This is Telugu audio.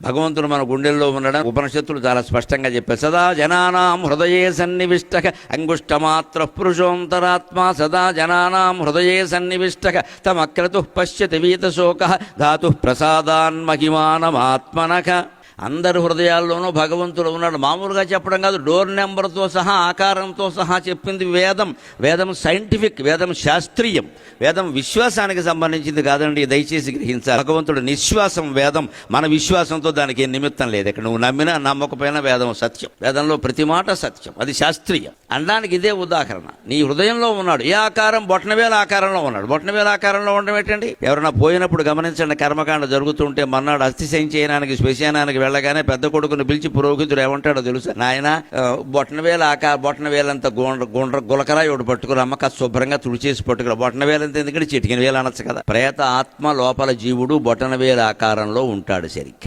భగవంతుడు మన గుండెల్లో ఉండడం ఉపనిషత్తులు చాలా స్పష్టంగా చెప్పారు. సదా జనానాం హృదయే సన్నివిష్టక అంగుష్టమాత్ర పురుషోంతరాత్మ సదా జనానాం హృదయే సన్నివిష్టక తమక్రతు పశ్యతి వీతశోక ధాతు ప్రసాదాన్మహిమానమాత్మనక. అందరి హృదయాల్లోనూ భగవంతుడు ఉన్నాడు. మామూలుగా చెప్పడం కాదు, డోర్ నెంబర్తో సహా ఆకారంతో సహా చెప్పింది వేదం. వేదం సైంటిఫిక్, వేదం శాస్త్రీయం, వేదం విశ్వాసానికి సంబంధించింది కాదండి. దయచేసి గ్రహించాలి. భగవంతుడు నిశ్వాసం వేదం. మన విశ్వాసంతో దానికి ఏం నిమిత్తం లేదు. ఇక్కడ నువ్వు నమ్మినా నమ్మకపోయినా వేదం సత్యం. వేదంలో ప్రతి మాట సత్యం, అది శాస్త్రీయం. అనడానికి ఇదే ఉదాహరణ. నీ హృదయంలో ఉన్నాడు. ఏ ఆకారం? బొటనవేల ఆకారంలో ఉన్నాడు. బొటనవేల ఆకారంలో ఉండడం ఏంటండి? ఎవరైనా పోయినప్పుడు గమనించండి, కర్మకాండ జరుగుతుంటే మన్నాడు అస్థి సంచయనానికి శ్మశానానికి వెళ్ళగానే పెద్ద కొడుకుని పిలిచి పురోహితుడు ఏమంటాడో తెలుసా? నాయన బొటనవేలంత గులకరాయి ఒకటి పట్టుకుని అమ్మక శుభ్రంగా తుడిచేసి పట్టుకురా. బొటనవేలంత ఎందుకంటే చిటికిన వేలు అనొచ్చు కదా. ప్రేత ఆత్మ లోపల జీవుడు బొటనవేల ఆకారంలో ఉంటాడు సరిగ్గా.